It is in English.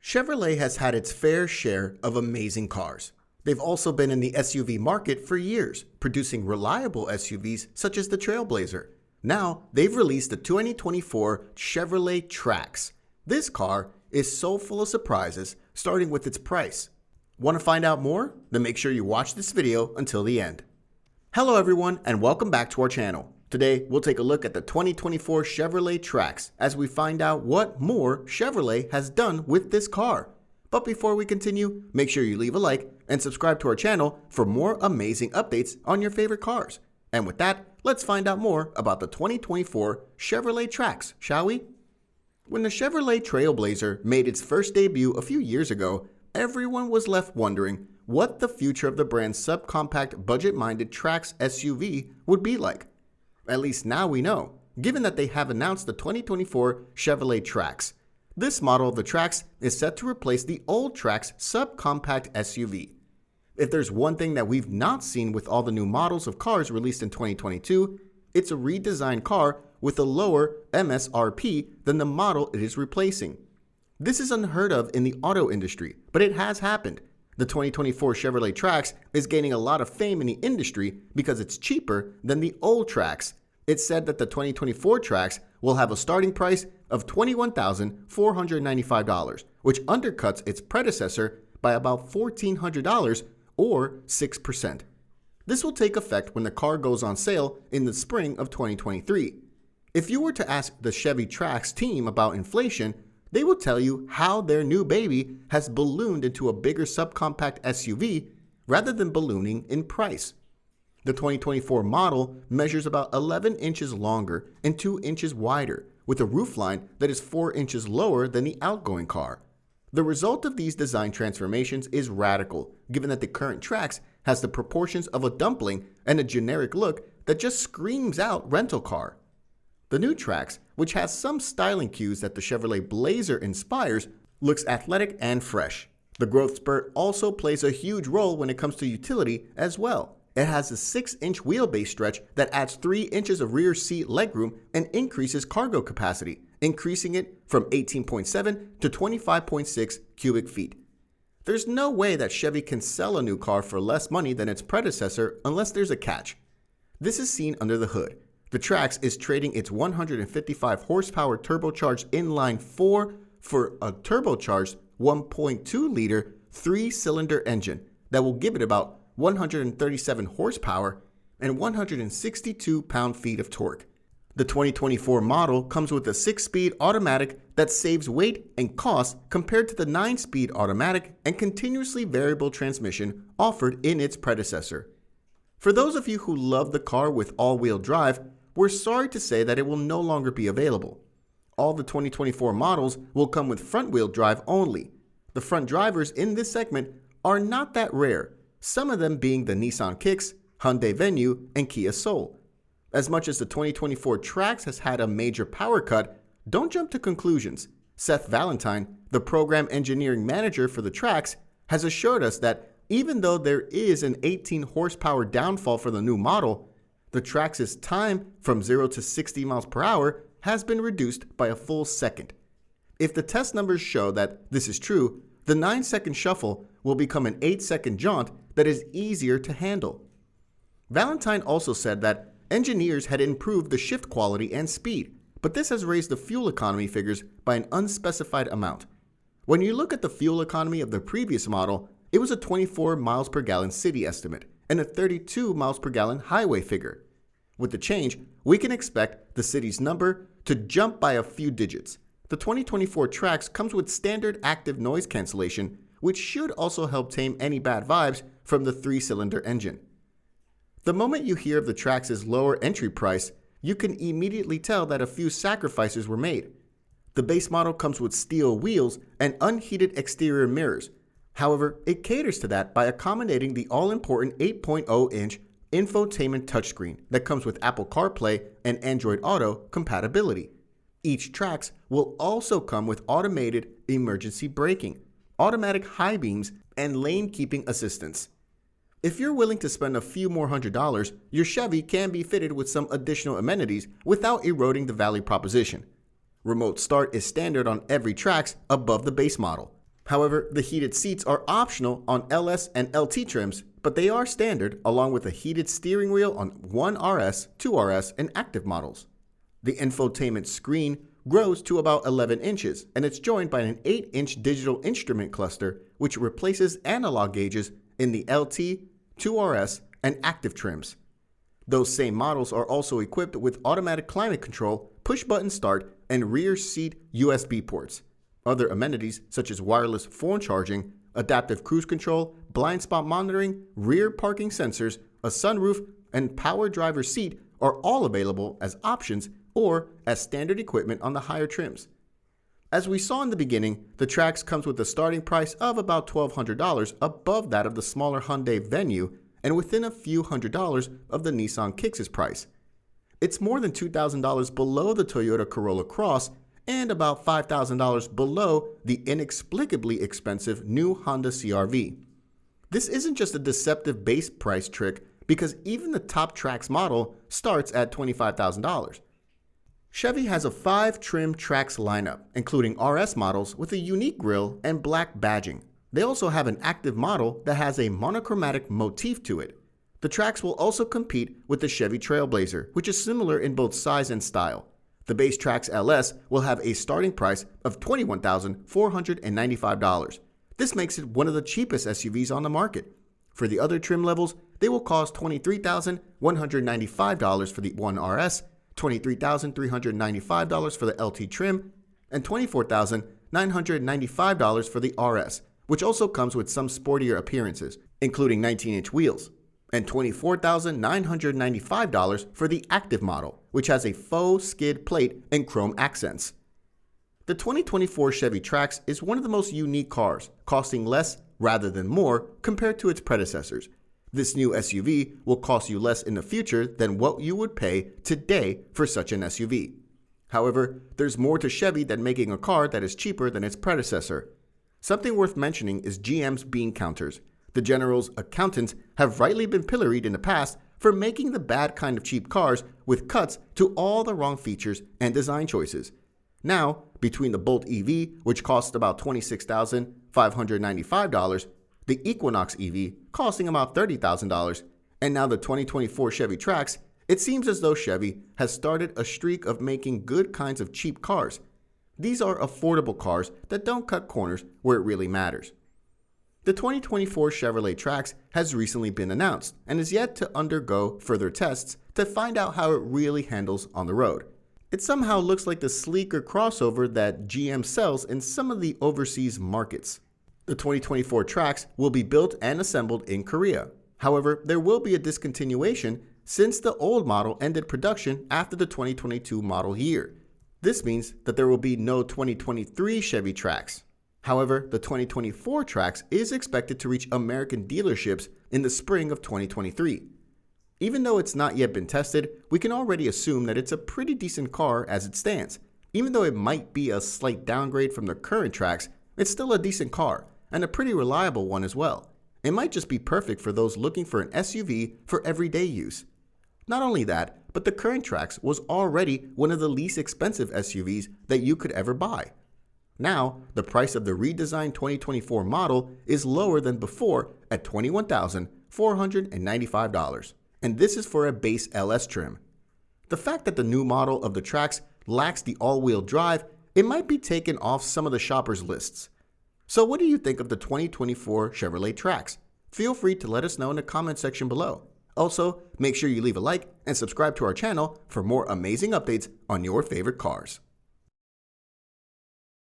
Chevrolet has had its fair share of amazing cars. They've also been in the SUV market for years, producing reliable SUVs such as the Trailblazer. Now, they've released the 2024 Chevrolet Trax. This car is so full of surprises, starting with its price. Want to find out more? Then make sure you watch this video until the end. Hello everyone, and welcome back to our channel. Today, we'll take a look at the 2024 Chevrolet Trax as we find out what more Chevrolet has done with this car. But before we continue, make sure you leave a like and subscribe to our channel for more amazing updates on your favorite cars. And with that, let's find out more about the 2024 Chevrolet Trax, shall we? When the Chevrolet Trailblazer made its first debut a few years ago, everyone was left wondering what the future of the brand's subcompact budget-minded Trax SUV would be like. At least now we know, given that they have announced the 2024 Chevrolet Trax. This model of the Trax is set to replace the old Trax subcompact SUV. If there's one thing that we've not seen with all the new models of cars released in 2022, it's a redesigned car with a lower MSRP than the model it is replacing. This is unheard of in the auto industry, but it has happened. The 2024 Chevrolet Trax is gaining a lot of fame in the industry because it's cheaper than the old Trax. It's said that the 2024 Trax will have a starting price of $21,495, which undercuts its predecessor by about $1,400 or 6%. This will take effect when the car goes on sale in the spring of 2023. If you were to ask the Chevy Trax team about inflation, they will tell you how their new baby has ballooned into a bigger subcompact SUV rather than ballooning in price. The 2024 model measures about 11 inches longer and 2 inches wider, with a roofline that is 4 inches lower than the outgoing car. The result of these design transformations is radical, given that the current Trax has the proportions of a dumpling and a generic look that just screams out rental car. The new Trax, which has some styling cues that the Chevrolet Blazer inspires, looks athletic and fresh. The growth spurt also plays a huge role when it comes to utility as well. It has a 6-inch wheelbase stretch that adds 3 inches of rear seat legroom and increases cargo capacity, increasing it from 18.7 to 25.6 cubic feet. There's no way that Chevy can sell a new car for less money than its predecessor unless there's a catch. This is seen under the hood. The Trax is trading its 155 horsepower turbocharged inline-4 for a turbocharged 1.2-liter 3-cylinder engine that will give it about 137 horsepower and 162 pound-feet of torque. The 2024 model comes with a 6-speed automatic that saves weight and cost compared to the 9-speed automatic and continuously variable transmission offered in its predecessor. For those of you who love the car with all-wheel drive, we're sorry to say that it will no longer be available. All the 2024 models will come with front-wheel drive only. The front drivers in this segment are not that rare, some of them being the Nissan Kicks, Hyundai Venue, and Kia Soul. As much as the 2024 Trax has had a major power cut, don't jump to conclusions. Seth Valentine, the program engineering manager for the Trax, has assured us that even though there is an 18 horsepower downfall for the new model, the Trax's time from 0 to 60 miles per hour has been reduced by a full second. If the test numbers show that this is true, the 9-second shuffle will become an 8-second jaunt that is easier to handle. Valentine also said that engineers had improved the shift quality and speed, but this has raised the fuel economy figures by an unspecified amount. When you look at the fuel economy of the previous model, it was a 24 miles per gallon city estimate and a 32 miles per gallon highway figure. With the change, we can expect the city's number to jump by a few digits. The 2024 Trax comes with standard active noise cancellation, which should also help tame any bad vibes from the 3-cylinder engine. The moment you hear of the Trax's lower entry price, you can immediately tell that a few sacrifices were made. The base model comes with steel wheels and unheated exterior mirrors. However, it caters to that by accommodating the all-important 8.0-inch infotainment touchscreen that comes with Apple CarPlay and Android Auto compatibility. Each Trax will also come with automated emergency braking, automatic high beams, and lane keeping assistance. If you're willing to spend a few more $100s, your Chevy can be fitted with some additional amenities without eroding the value proposition. Remote start is standard on every Trax above the base model. However, the heated seats are optional on LS and LT trims, but they are standard along with a heated steering wheel on 1RS, 2RS, and active models. The infotainment screen grows to about 11 inches, and it's joined by an 8-inch digital instrument cluster, which replaces analog gauges in the LT, 2RS, and active trims. Those same models are also equipped with automatic climate control, push-button start, and rear seat USB ports. Other amenities such as wireless phone charging, adaptive cruise control, blind spot monitoring, rear parking sensors, a sunroof, and power driver seat are all available as options or as standard equipment on the higher trims. As we saw in the beginning, the Trax comes with a starting price of about $1,200 above that of the smaller Hyundai Venue and within a few $100s of the Nissan Kicks' price. It's more than $2,000 below the Toyota Corolla Cross and about $5,000 below the inexplicably expensive new Honda CR-V. This isn't just a deceptive base price trick because even the top Trax model starts at $25,000. Chevy has a 5-trim Trax lineup, including RS models with a unique grille and black badging. They also have an active model that has a monochromatic motif to it. The Trax will also compete with the Chevy Trailblazer, which is similar in both size and style. The base Trax LS will have a starting price of $21,495. This makes it one of the cheapest SUVs on the market. For the other trim levels, they will cost $23,195 for the 1RS, $23,395 for the LT trim, and $24,995 for the RS, which also comes with some sportier appearances, including 19-inch wheels, and $24,995 for the active model, which has a faux skid plate and chrome accents. The 2024 Chevy Trax is one of the most unique cars, costing less rather than more compared to its predecessors. This new SUV will cost you less in the future than what you would pay today for such an SUV. However, there's more to Chevy than making a car that is cheaper than its predecessor. Something worth mentioning is GM's bean counters. The General's accountants have rightly been pilloried in the past for making the bad kind of cheap cars with cuts to all the wrong features and design choices. Now, between the Bolt EV, which costs about $26,595, the Equinox EV costing about $30,000, and now the 2024 Chevy Trax, it seems as though Chevy has started a streak of making good kinds of cheap cars. These are affordable cars that don't cut corners where it really matters. The 2024 Chevrolet Trax has recently been announced and is yet to undergo further tests to find out how it really handles on the road. It somehow looks like the sleeker crossover that GM sells in some of the overseas markets. The 2024 Trax will be built and assembled in Korea. However, there will be a discontinuation since the old model ended production after the 2022 model year. This means that there will be no 2023 Chevy Trax. However, the 2024 Trax is expected to reach American dealerships in the spring of 2023. Even though it's not yet been tested, we can already assume that it's a pretty decent car as it stands. Even though it might be a slight downgrade from the current Trax, it's still a decent car, and a pretty reliable one as well. It might just be perfect for those looking for an SUV for everyday use. Not only that, but the current Trax was already one of the least expensive SUVs that you could ever buy. Now, the price of the redesigned 2024 model is lower than before at $21,495, and this is for a base LS trim. The fact that the new model of the Trax lacks the all-wheel drive, it might be taken off some of the shoppers' lists. So what do you think of the 2024 Chevrolet Trax? Feel free to let us know in the comment section below. Also, make sure you leave a like and subscribe to our channel for more amazing updates on your favorite cars.